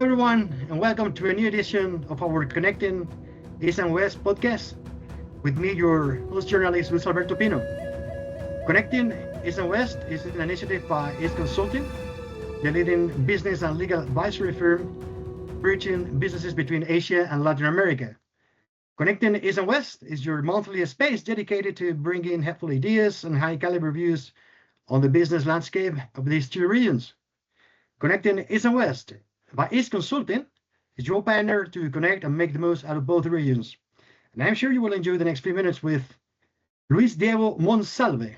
everyone, and welcome to a new edition of our Connecting East and West podcast. With me, your host journalist, Luis Alberto Pino. Connecting East and West is an initiative by East Consulting, the leading business and legal advisory firm bridging businesses between Asia and Latin America. Connecting East and West is your monthly space dedicated to bringing helpful ideas and high caliber views on the business landscape of these two regions. Connecting East and West by East Consulting is your partner to connect and make the most out of both regions. And I'm sure you will enjoy the next few minutes with Luis Diego Monsalve.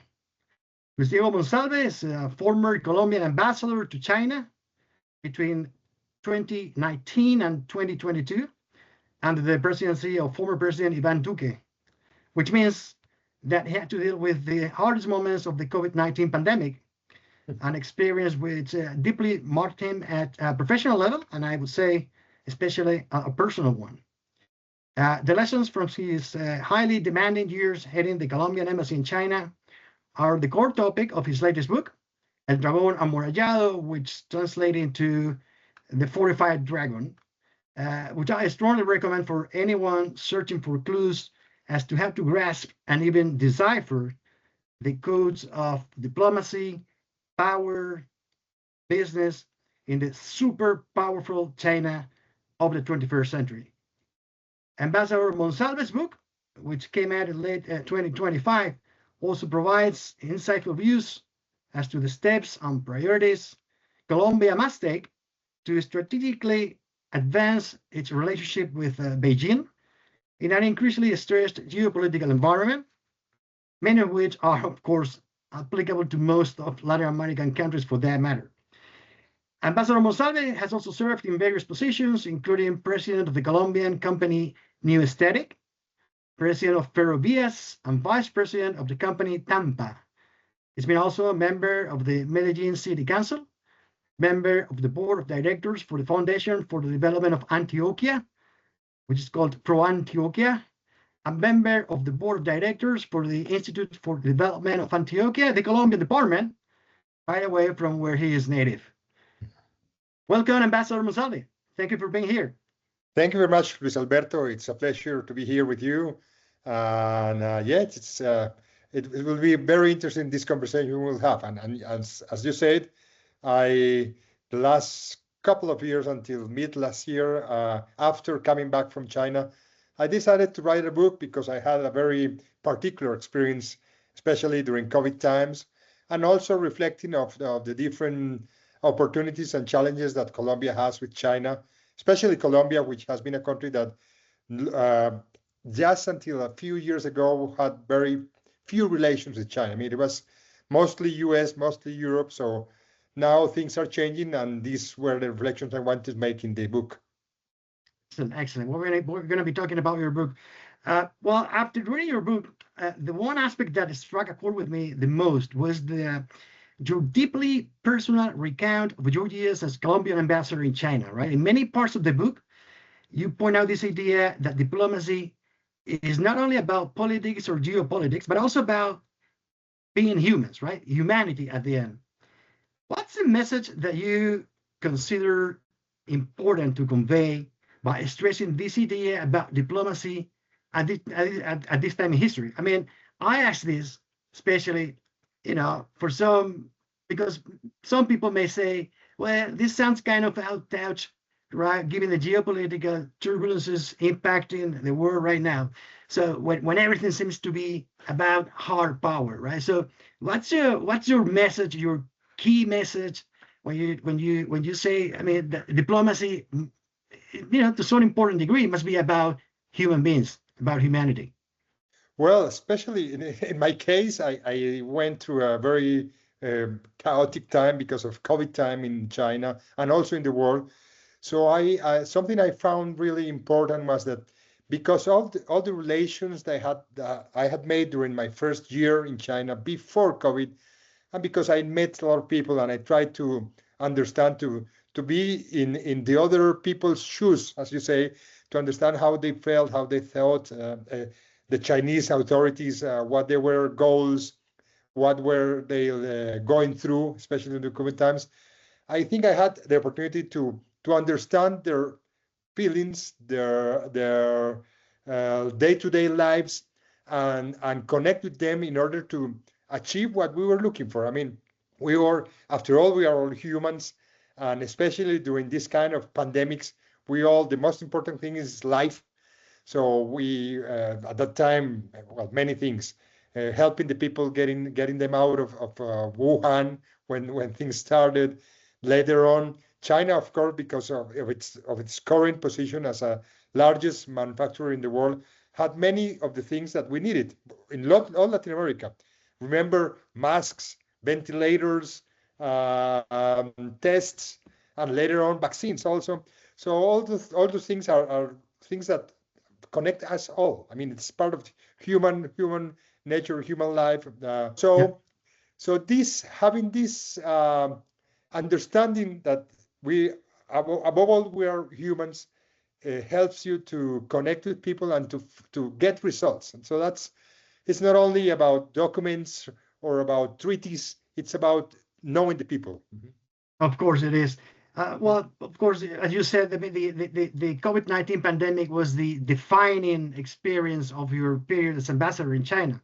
Luis Diego Monsalve is a former Colombian ambassador to China between 2019 and 2022 under the presidency of former President Ivan Duque, which means that he had to deal with the hardest moments of the COVID-19 pandemic, an experience which deeply marked him at a professional level, and I would say especially a personal one. The lessons from his highly demanding years heading the Colombian embassy in China are the core topic of his latest book, El Dragón Amurallado, which translates into The Fortified Dragon, which I strongly recommend for anyone searching for clues as to how to grasp and even decipher the codes of diplomacy, power, business in the super powerful China of the 21st century. Ambassador Monsalve's book, which came out in late 2025, also provides insightful views as to the steps and priorities Colombia must take to strategically advance its relationship with Beijing in an increasingly stressed geopolitical environment, many of which are, of course, applicable to most of Latin American countries for that matter. Ambassador Monsalve has also served in various positions, including president of the Colombian company New Aesthetic, president of Ferrovias, and vice president of the company Tampa. He's been also a member of the Medellin City Council, member of the board of directors for the Foundation for the Development of Antioquia, which is called Pro Antioquia, a member of the board of directors for the Institute for the Development of Antioquia, the Colombian department, right away from where he is native. Welcome, Ambassador Monsalve. Thank you for being here. Thank you very much, Luis Alberto. It's a pleasure to be here with you. And it will be very interesting, this conversation we will have. And as you said, the last couple of years until mid last year, after coming back from China, I decided to write a book because I had a very particular experience, especially during COVID times, and also reflecting of the different opportunities and challenges that Colombia has with China, especially Colombia, which has been a country that just until a few years ago had very few relations with China. I mean, it was mostly US, mostly Europe. So now things are changing, and these were the reflections I wanted to make in the book. Excellent. We're going to be talking about your book. Well, after reading your book, the one aspect that struck a chord with me the most was your deeply personal recount of your years as Colombian ambassador in China, right? In many parts of the book, you point out this idea that diplomacy is not only about politics or geopolitics, but also about being humans, right? Humanity at the end. What's the message that you consider important to convey by stressing this idea about diplomacy at this time in history? I mean, I ask this especially, because some people may say, well, this sounds kind of out of touch, right, given the geopolitical turbulences impacting the world right now. So when everything seems to be about hard power, right? So what's your message, your key message when you say, I mean, diplomacy, to some important degree, must be about human beings, about humanity? Well, especially in my case, I went through a very chaotic time because of COVID time in China and also in the world. So something I found really important was that because of all the relations that I had made during my first year in China before COVID, and because I met a lot of people and I tried to understand, to be in the other people's shoes, as you say, to understand how they felt, how they thought, the Chinese authorities, what their were goals, what were they going through, especially in the COVID times. I think I had the opportunity to to understand their feelings, their day-to-day lives, and connect with them in order to achieve what we were looking for. I mean, after all, we are all humans, and especially during this kind of pandemics, the most important thing is life. So we, at that time, well, many things, helping the people, getting them out of Wuhan when things started. Later on, China, of course, because of its current position as a largest manufacturer in the world, had many of the things that we needed in all Latin America. Remember, masks, ventilators, tests, and later on vaccines also. So all those things are things that connect us all. I mean, it's part of human nature, human life. So having this understanding that above all we are humans helps you to connect with people and to get results. And so it's not only about documents or about treaties. It's about knowing the people. Mm-hmm. Of course it is. Well, of course, as you said, I mean, the COVID-19 pandemic was the defining experience of your period as ambassador in China.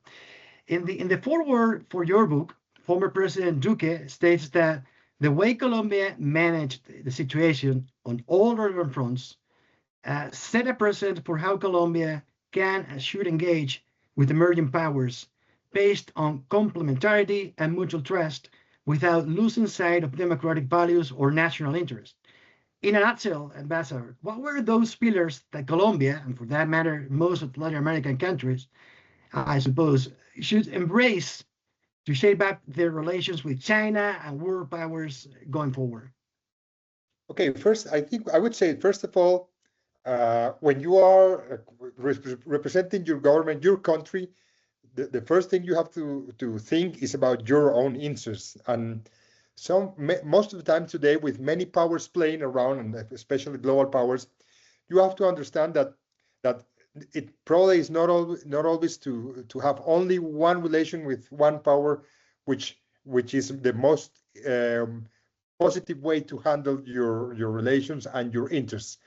In the foreword for your book, former President Duque states that the way Colombia managed the situation on all relevant fronts set a precedent for how Colombia can and should engage with emerging powers based on complementarity and mutual trust without losing sight of democratic values or national interest. In a nutshell, Ambassador, what were those pillars that Colombia, and for that matter, most of Latin American countries, I suppose, should embrace to shape up their relations with China and world powers going forward? Okay, first, I think I would say, first of all, when you are representing your government, your country, the first thing you have to think is about your own interests. And most of the time today, with many powers playing around, and especially global powers, you have to understand that it probably is not always to have only one relation with one power, which is the most positive way to handle your relations and your interests.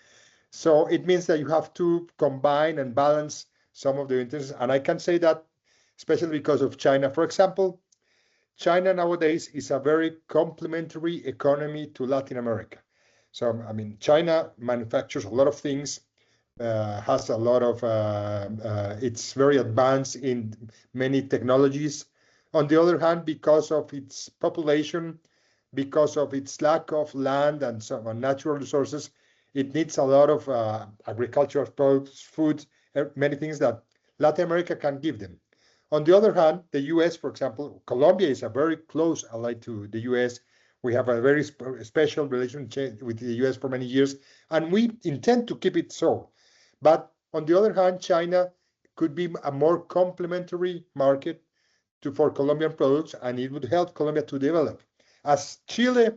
So it means that you have to combine and balance some of the interests. And I can say that especially because of China. For example, China nowadays is a very complementary economy to Latin America. So, I mean, China manufactures a lot of things, has a lot of, it's very advanced in many technologies. On the other hand, because of its population, because of its lack of land and some natural resources, it needs a lot of agricultural products, food, many things that Latin America can give them. On the other hand, the U.S., for example, Colombia is a very close ally to the U.S. We have a very special relationship with the U.S. for many years, and we intend to keep it so. But on the other hand, China could be a more complementary market for Colombian products, and it would help Colombia to develop. As Chile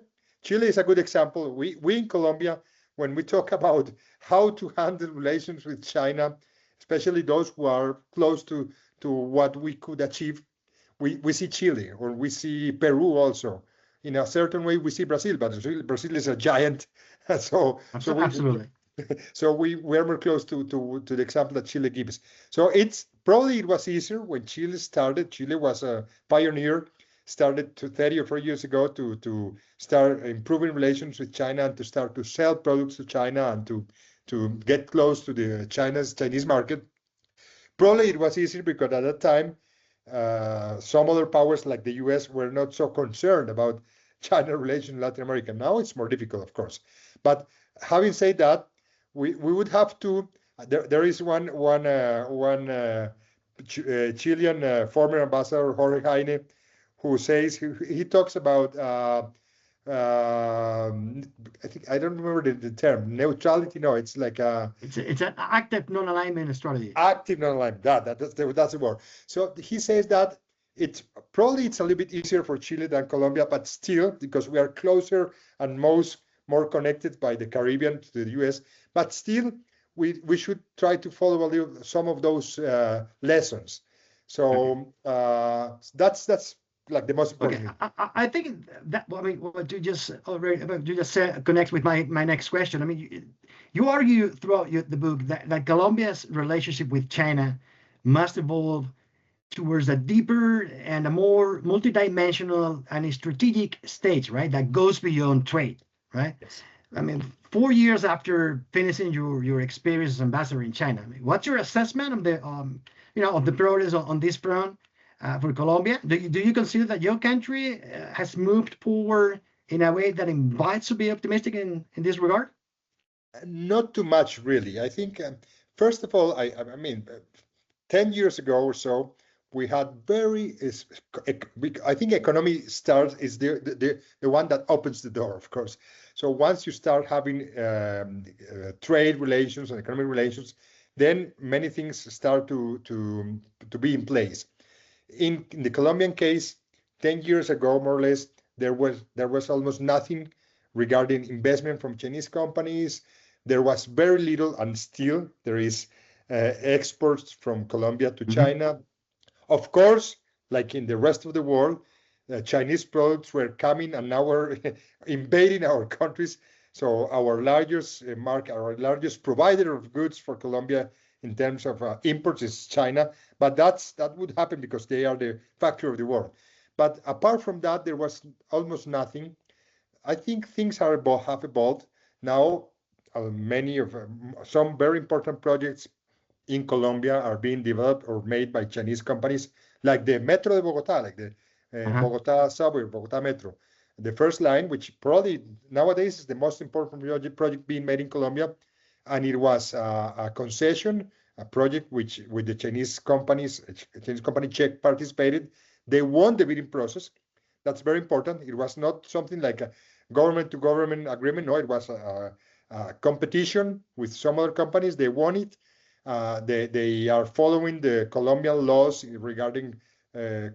is a good example. We in Colombia, when we talk about how to handle relations with China, especially those who are close to what we could achieve, we see Chile, or we see Peru also. In a certain way, we see Brazil, but Brazil is a giant. Absolutely. So we were more close to the example that Chile gives. So it was easier when Chile started. Chile was a pioneer, started 30 or 40 years ago to start improving relations with China and to start to sell products to China and to get close to the Chinese market. Probably it was easier because at that time, some other powers like the US were not so concerned about China relations in Latin America. Now it's more difficult, of course. But having said that, we would have to. There is one Chilean former ambassador, Jorge Jaime, who says he talks about. I think I don't remember the term neutrality. No, it's like it's an active non-alignment strategy. Active non-alignment. That's the word. So he says that it's a little bit easier for Chile than Colombia, but still, because we are closer and more connected by the Caribbean to the US, but still we should try to follow some of those lessons. So that's like the most Okay, important thing. I think that, well, I mean, what you just said connects with my next question. I mean, you argue throughout the book that Colombia's relationship with China must evolve towards a deeper and a more multidimensional and strategic stage, right? That goes beyond trade, right? Yes. I mean, 4 years after finishing your experience as ambassador in China, I mean, what's your assessment of the of the progress on this front for Colombia? Do you consider that your country has moved forward in a way that invites to be optimistic in this regard? Not too much, really. I think, first of all, I mean, 10 years ago or so, we had I think economy starts is the one that opens the door, of course. So once you start having trade relations and economic relations, then many things start to be in place. In the Colombian case, 10 years ago, more or less, there was almost nothing regarding investment from Chinese companies. There was very little, and still there is exports from Colombia to China. Of course, like in the rest of the world, Chinese products were coming and now we're invading our countries. So our largest our largest provider of goods for Colombia in terms of imports is China. But that would happen because they are the factory of the world. But apart from that, there was almost nothing. I think things have evolved. Now, some very important projects in Colombia are being developed or made by Chinese companies, like the Metro de Bogotá, like the Bogotá subway, Bogotá Metro. The first line, which probably nowadays is the most important project being made in Colombia, and it was a concession, a project which with the Chinese companies, a Chinese company Czech participated. They won the bidding process. That's very important. It was not something like a government-to-government agreement. No, it was a competition with some other companies. They won it. They are following the Colombian laws regarding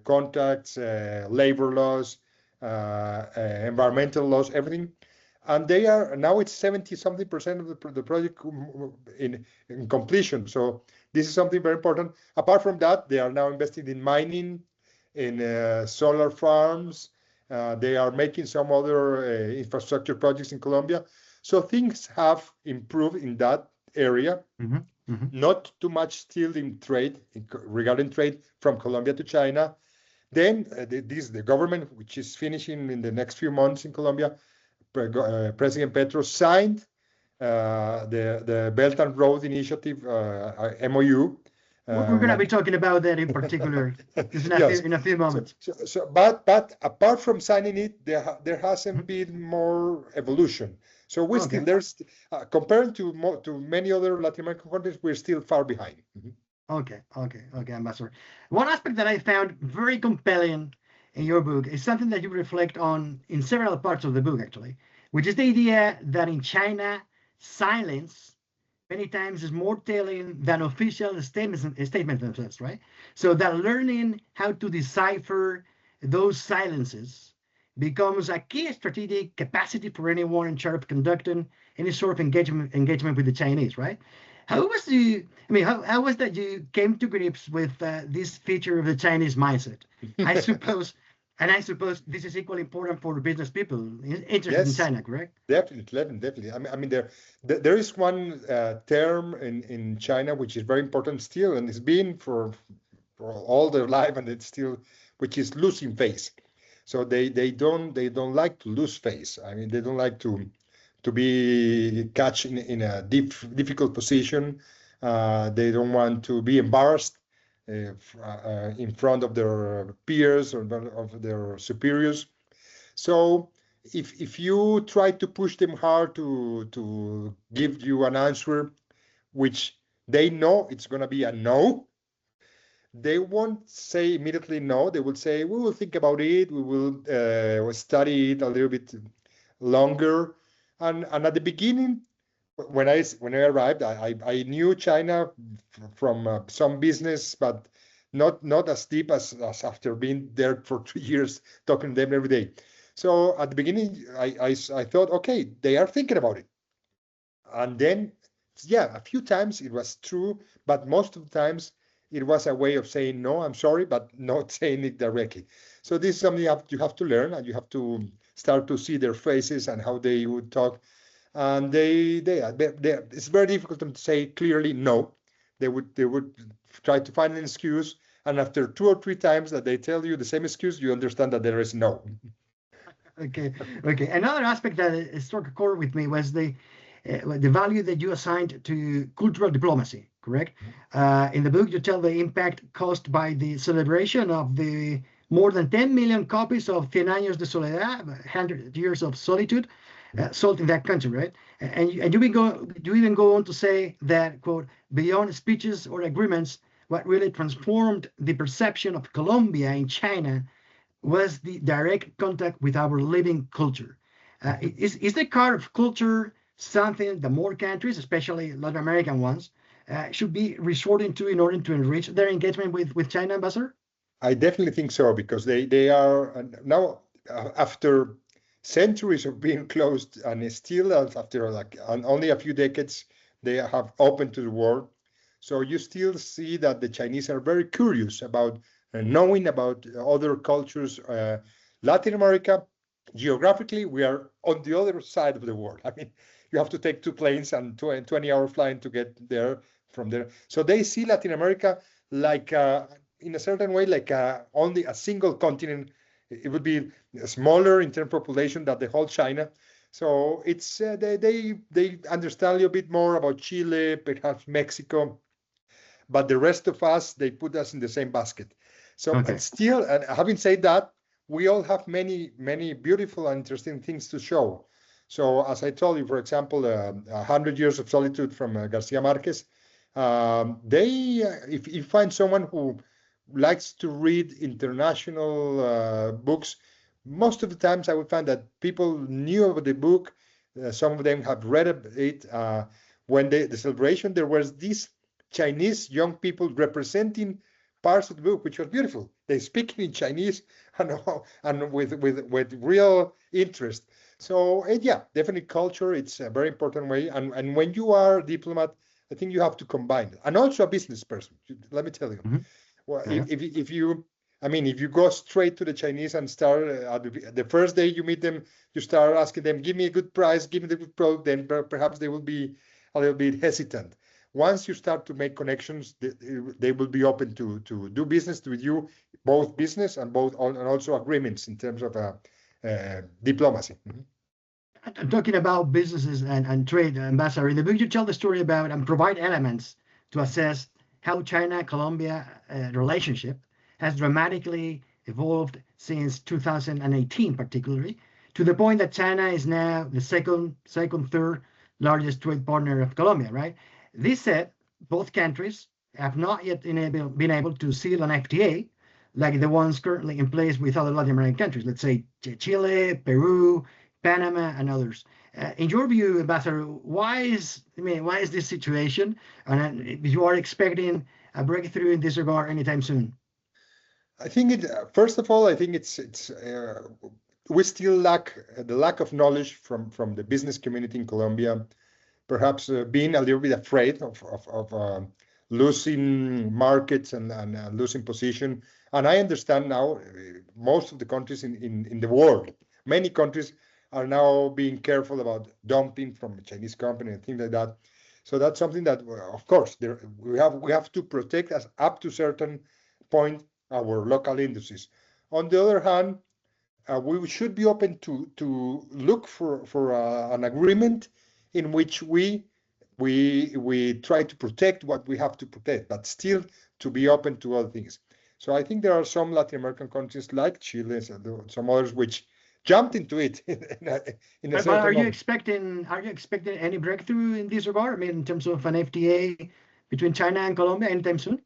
contracts, labor laws, environmental laws, everything. And they are now it's 70-something% of the project in completion. So this is something very important. Apart from that, they are now investing in mining, in solar farms. They are making some other infrastructure projects in Colombia. So things have improved in that area. Not too much still in trade, regarding trade from Colombia to China. Then the government, which is finishing in the next few months in Colombia, President Petro signed the Belt and Road Initiative MOU. We're going to be talking about that in particular in a few moments. But apart from signing it, there hasn't been more evolution. So we're still there's comparing to many other Latin American countries, we're still far behind. Okay, Ambassador. One aspect that I found very compelling in your book is something that you reflect on in several parts of the book, actually, which is the idea that in China, silence many times is more telling than official statements themselves, right? So that learning how to decipher those silences becomes a key strategic capacity for anyone in charge of conducting any sort of engagement with the Chinese, right? How was how was that you came to grips with this feature of the Chinese mindset? I suppose this is equally important for business people interested in China, correct? Definitely. I mean, there is one term in China which is very important still, and it's been for all their life, and it's still, which is losing face. So they don't like to lose face. I mean, they don't like to be catch in a difficult position. They don't want to be embarrassed in front of their peers or of their superiors. So if you try to push them hard to give you an answer, which they know it's going to be a no, they won't say immediately no. They will say, we will think about it. We will study it a little bit longer. And at the beginning, when I arrived, I knew China from some business, but not as deep as after being there for 2 years, talking to them every day. So at the beginning, I thought, okay, they are thinking about it. And then, a few times it was true, but most of the times it was a way of saying, no, I'm sorry, but not saying it directly. So this is something you have to learn, and you have to start to see their faces and how they would talk. And it's very difficult to say clearly no. They would try to find an excuse, and after 2 or 3 times that they tell you the same excuse, you understand that there is no. Okay. Another aspect that struck a chord with me was the value that you assigned to cultural diplomacy. Correct. In the book, you tell the impact caused by the celebration of the more than 10 million copies of Cien Años de Soledad, 100 Years of Solitude, sold in that country, right? And you even go on to say that, quote, beyond speeches or agreements, what really transformed the perception of Colombia in China was the direct contact with our living culture. Is the kind of culture something that more countries, especially Latin American ones, should be resorting to in order to enrich their engagement with China, Ambassador? I definitely think so, because they are now, after centuries of being closed, and still after only a few decades, they have opened to the world. So you still see that the Chinese are very curious about knowing about other cultures. Latin America, geographically, we are on the other side of the world. I mean, you have to take 2 planes and 20-hour flying to get there from there. So they see Latin America like, in a certain way, like only a single continent. It would be smaller in terms of population than the whole China. So it's they understand a little bit more about Chile, perhaps Mexico, but the rest of us, they put us in the same basket. So Okay. still, and having said that, we all have many beautiful and interesting things to show. So as I told you, for example, 100 Years of Solitude from Garcia Marquez, if you find someone who likes to read international books, most of the times I would find that people knew about the book. Some of them have read it. When the celebration, there was these Chinese young people representing parts of the book, which was beautiful. They speak in Chinese and with real interest. So yeah, definitely culture. It's a very important way. And when you are a diplomat, I think you have to combine it. And also a business person. Let me tell you. Mm-hmm. Well, Yeah. if you go straight to the Chinese and start the first day you meet them, you start asking them, give me a good price, give me the good product, then perhaps they will be a little bit hesitant. Once you start to make connections, they will be open to do business with you, both business and also agreements in terms of diplomacy. Mm-hmm. Talking about businesses and trade, Ambassador, in the book you tell the story about and provide elements to assess how China-Colombia relationship has dramatically evolved since 2018, particularly, to the point that China is now the third largest trade partner of Colombia, right? This said, both countries have not yet been able to seal an FTA like the ones currently in place with other Latin American countries, let's say Chile, Peru, Panama, and others. In your view, Ambassador, why is this situation, and you are expecting a breakthrough in this regard anytime soon? I think first of all, I think it's we still lack the lack of knowledge from the business community in Colombia, perhaps being a little bit afraid of losing markets and losing position. And I understand now most of the countries in the world, many countries are now being careful about dumping from a Chinese company and things like that. So that's something that, of course, we have to protect us up to a certain point our local industries. On the other hand, we should be open to look for an agreement in which we try to protect what we have to protect, but still to be open to other things. So I think there are some Latin American countries like Chile and some others which jumped into it in a certain Are you moment. expecting any breakthrough in this regard? I mean, in terms of an FTA between China and Colombia anytime soon?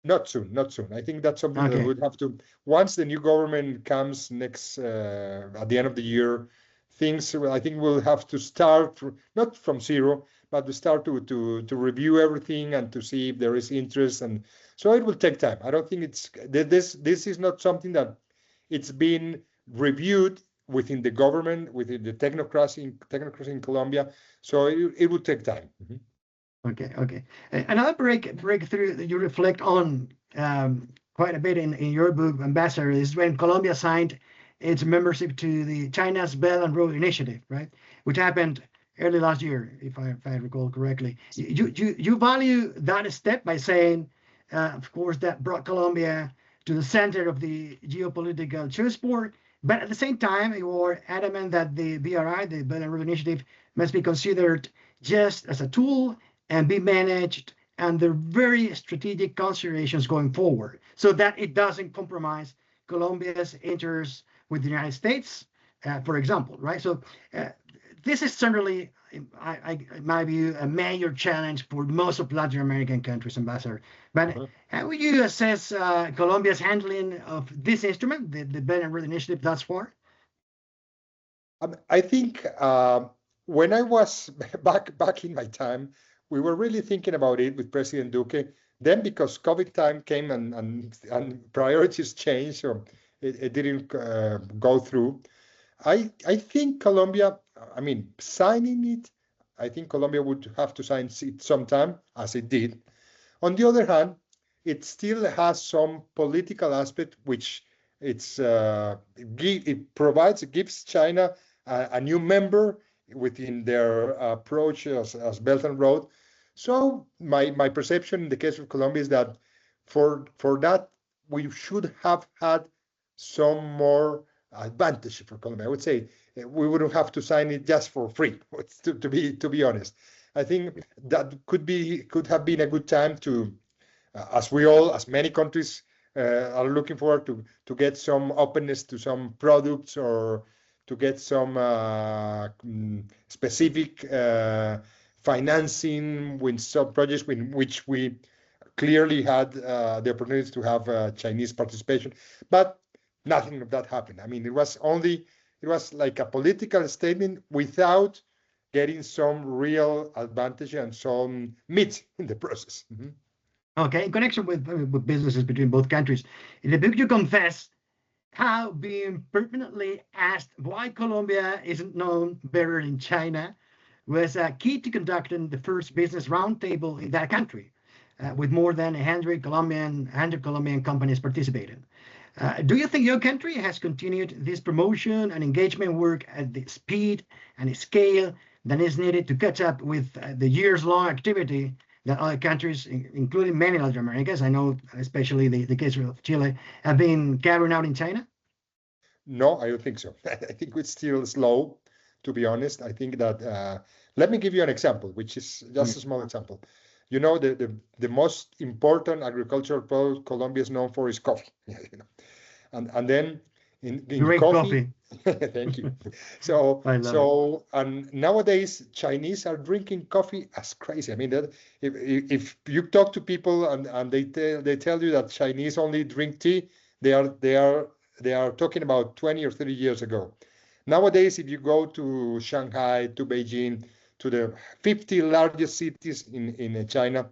Not soon. I think that's something that Okay. would have to, once the new government comes next at the end of the year, things I think we'll have to start not from zero, but to start to review everything and to see if there is interest, and so it will take time. I don't think this is not something that it's been reviewed within the government, within the technocracy in Colombia, so it would take time. Mm-hmm. Okay. Another breakthrough that you reflect on quite a bit in your book, Ambassador, is when Colombia signed its membership to the China's Belt and Road Initiative, right? Which happened early last year, if I recall correctly. You value that step by saying, of course, that brought Colombia to the center of the geopolitical chessboard. But at the same time, you are adamant that the BRI, the Belt and Road Initiative, must be considered just as a tool and be managed under very strategic considerations going forward, so that it doesn't compromise Colombia's interests with the United States, for example, right? So this is certainly, in my view, a major challenge for most of Latin American countries, Ambassador. But how would you assess Colombia's handling of this instrument, the Belt and Road Initiative, thus far? I think when I was back in my time, we were really thinking about it with President Duque. Then, because COVID time came and priorities changed, so it didn't go through. I think Colombia, I mean, signing it, I think Colombia would have to sign it sometime, as it did. On the other hand, it still has some political aspect, which it gives China a new member within their approach as Belt and Road. So my perception in the case of Colombia is that for that we should have had some more advantage for Colombia. I would say we wouldn't have to sign it just for free. To be honest, I think that could have been a good time to, as many countries are looking forward to get some openness to some products or to get some specific financing with some projects in which we clearly had the opportunity to have Chinese participation, but nothing of that happened. I mean, it was like a political statement without getting some real advantage and some meat in the process. Mm-hmm. Okay, in connection with businesses between both countries, in the book you confess how being permanently asked why Colombia isn't known better in China was key to conducting the first business roundtable in that country, with more than 100 Colombian companies participating. Do you think your country has continued this promotion and engagement work at the speed and scale that is needed to catch up with the years-long activity that other countries, including many Latin Americas, I know especially the case of Chile, have been carrying out in China? No, I don't think so. I think it's still slow, to be honest. I think that, let me give you an example, which is just a small example. You know, the most important agricultural product Colombia is known for is coffee. You know, and then in Great coffee. thank you. And nowadays Chinese are drinking coffee as crazy. I mean, that if you talk to people and they tell you that Chinese only drink tea, they are talking about 20 or 30 years ago. Nowadays, if you go to Shanghai, to Beijing, to the 50 largest cities in China,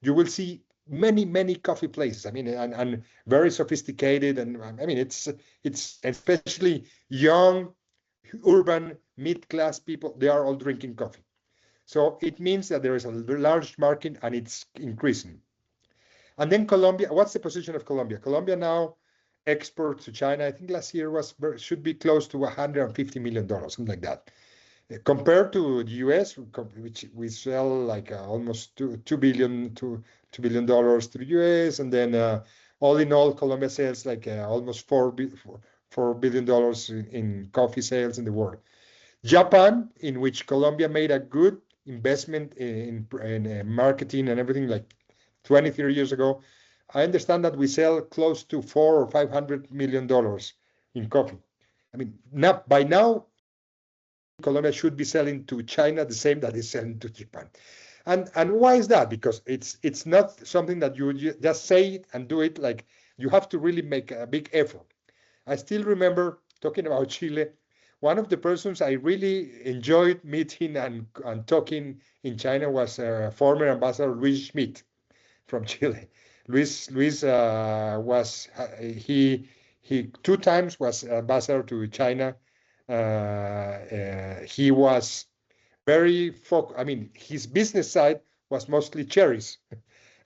you will see many coffee places. I mean, and very sophisticated. And I mean, it's especially young, urban, mid-class people. They are all drinking coffee. So it means that there is a large market and it's increasing. And then Colombia, what's the position of Colombia? Colombia now exports to China, I think last year should be close to $150 million, something like that. Compared to the US, which we sell like almost $2 billion to $2 billion to the US, and then all in all, Colombia sells like almost $4 billion in coffee sales in the world. Japan, in which Colombia made a good investment in marketing and everything like 20, 30 years ago, I understand that we sell close to $400 or $500 million in coffee. I mean, by now, Colombia should be selling to China the same that is selling to Japan. And why is that? Because it's not something that you just say it and do it. Like, you have to really make a big effort. I still remember talking about Chile. One of the persons I really enjoyed meeting and talking in China was former Ambassador Luis Schmidt from Chile. Luis was he 2 times was ambassador to China. He was very I mean, his business side was mostly cherries,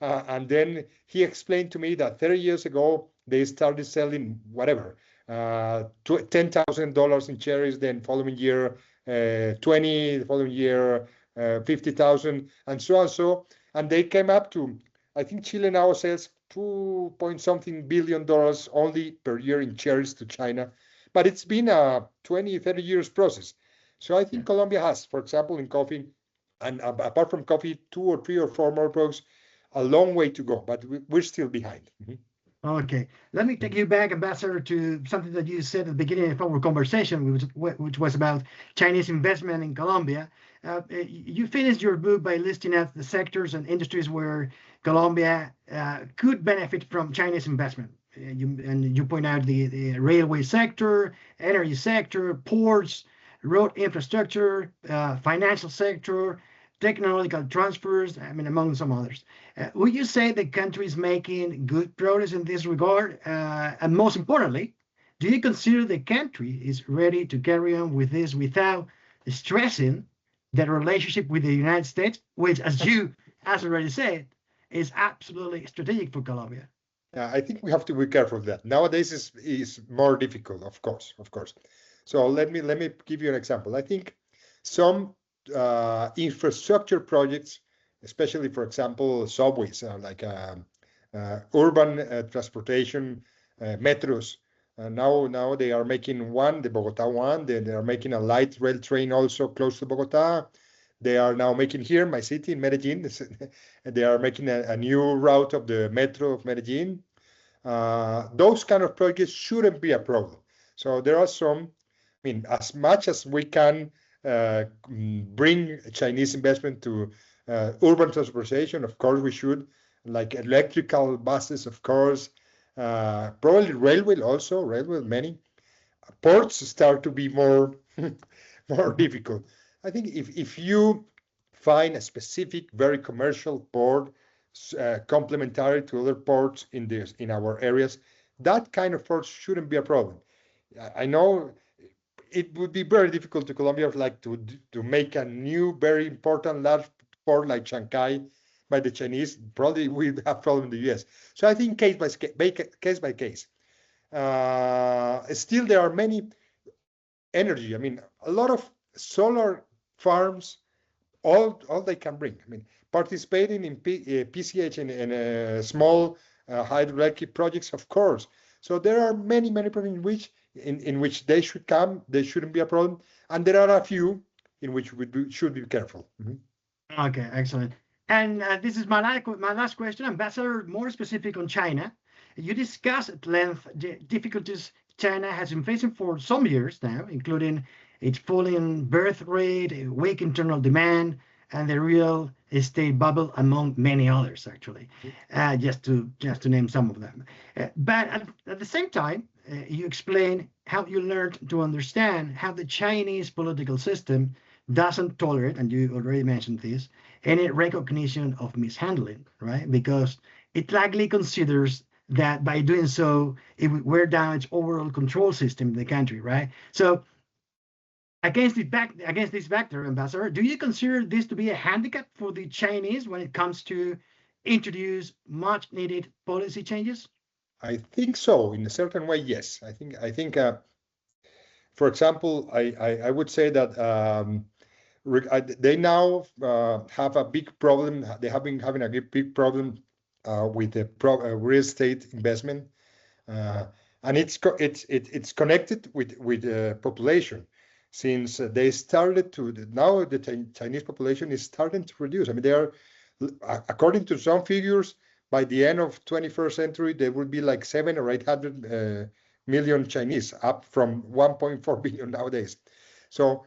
And then he explained to me that 30 years ago, they started selling whatever, $10,000 in cherries, then following year, 20, the following year, 50,000, and so on. And they came up to, I think Chile now sells 2 point something billion dollars only per year in cherries to China. But it's been a 20, 30 years process. So I think Colombia has, for example, in coffee, and apart from coffee, 2 or 3 or 4 more products, a long way to go, but we're still behind. Okay, let me take you back, Ambassador, to something that you said at the beginning of our conversation, which was about Chinese investment in Colombia. You finished your book by listing out the sectors and industries where Colombia could benefit from Chinese investment. You point out the railway sector, energy sector, ports, road infrastructure, financial sector, technological transfers, I mean, among some others. Would you say the country is making good progress in this regard? And most importantly, do you consider the country is ready to carry on with this without stressing the relationship with the United States, which, as you has already said, is absolutely strategic for Colombia? I think we have to be careful of that. Nowadays is more difficult, of course. So let me give you an example. I think some infrastructure projects, especially, for example, subways, like urban transportation, metros. Now they are making one, the Bogota one. They are making a light rail train also close to Bogota. They are now making here, my city, in Medellin. They are making a new route of the metro of Medellin. Those kind of projects shouldn't be a problem. So there are some, I mean, as much as we can bring Chinese investment to urban transportation, of course we should, like electrical buses, of course, probably railway, many. Ports start to be more difficult. I think if you find a specific, very commercial port complementary to other ports in our areas, that kind of port shouldn't be a problem. I know it would be very difficult to Colombia, like to make a new, very important large port like Shanghai by the Chinese. Probably we'd have problem in the US. So I think case by case. Still, there are many energy. I mean, a lot of solar farms, all they can bring. I mean, participating in PCH and small hydroelectric projects, of course. So there are many projects in which they should come. They shouldn't be a problem, and there are a few in which we should be careful. Okay, excellent. And this is my last question, Ambassador, more specific on China. You discussed at length the difficulties China has been facing for some years now, including its falling birth rate, weak internal demand, and the real estate bubble, among many others, actually, just to name some of them. But at the same time, you explain how you learned to understand how the Chinese political system doesn't tolerate, and you already mentioned this, any recognition of mishandling, right? Because it likely considers that by doing so, it would wear down its overall control system in the country, right? So against this backdrop, Ambassador, do you consider this to be a handicap for the Chinese when it comes to introduce much needed policy changes? I think so. In a certain way, yes. I think. For example, I would say that they now have a big problem. They have been having a big problem with the real estate investment, and it's connected with population. Since they started to now, the Chinese population is starting to reduce. I mean, they are, according to some figures, by the end of 21st century, there will be like 700 or 800 million Chinese, up from 1.4 billion nowadays. So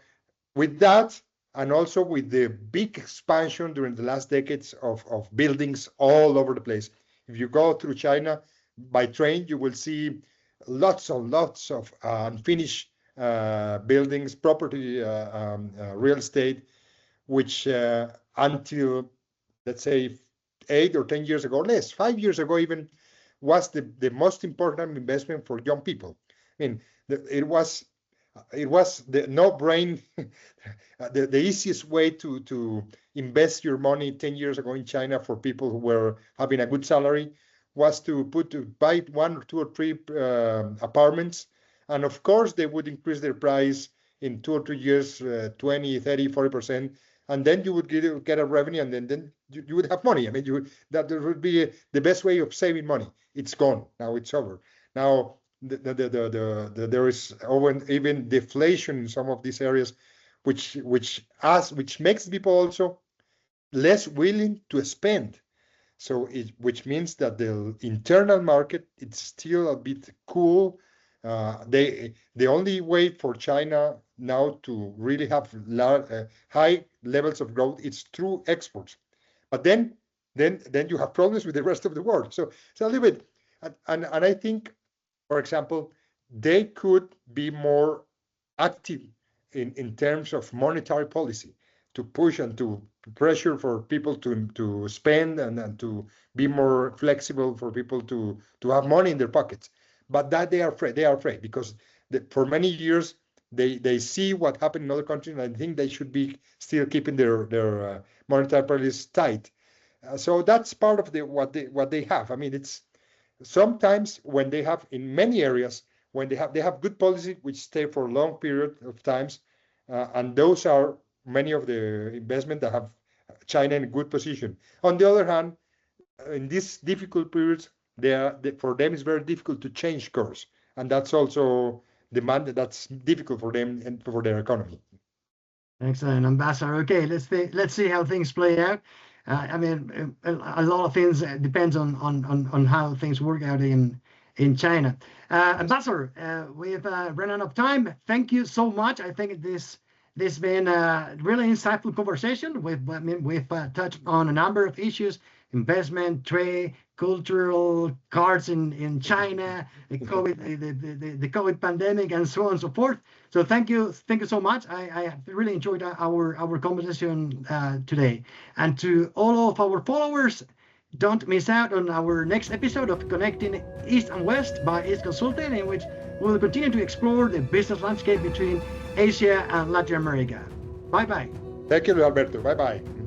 with that, and also with the big expansion during the last decades of buildings all over the place. If you go through China by train, you will see lots of unfinished buildings, property, real estate, which until, let's say, 8 or 10 years ago, less, 5 years ago even, was the most important investment for young people. I mean, it was it was the no-brain, the easiest way to invest your money 10 years ago in China for people who were having a good salary was to buy 1 or 2 or 3 apartments. And of course, they would increase their price in 2 or 3 years, 20, 30, 40%. And then you would get a revenue, and then you would have money. I mean, that would be the best way of saving money. It's gone. Now it's over. Now, there is even deflation in some of these areas, which makes people also less willing to spend. So which means that the internal market, it's still a bit cool. The only way for China now to really have high levels of growth is through exports. But then you have problems with the rest of the world. So a little bit, and I think, for example, they could be more active in terms of monetary policy, to push and to pressure for people to spend and to be more flexible for people to have money in their pockets. But that they are afraid because for many years they see what happened in other countries, and I think they should be still keeping their monetary policies tight. So that's part of what they have. I mean, it's sometimes when they have, in many areas, when they have good policy which stay for a long period of times, and those are many of the investment that have China in a good position. On the other hand, in these difficult periods, for them it's very difficult to change course, and that's also that's difficult for them and for their economy. Excellent, Ambassador. Okay, let's see how things play out. I mean, a lot of things depends on how things work out in China. Ambassador, we've run out of time. Thank you so much. I think this has been a really insightful conversation. We've touched on a number of issues: investment, trade, cultural cards in China, the COVID pandemic, and so on and so forth. So thank you so much. I really enjoyed our conversation today. And to all of our followers, don't miss out on our next episode of Connecting East and West by East Consulting, in which we will continue to explore the business landscape between Asia and Latin America. Bye-bye. Thank you, Alberto. Bye-bye.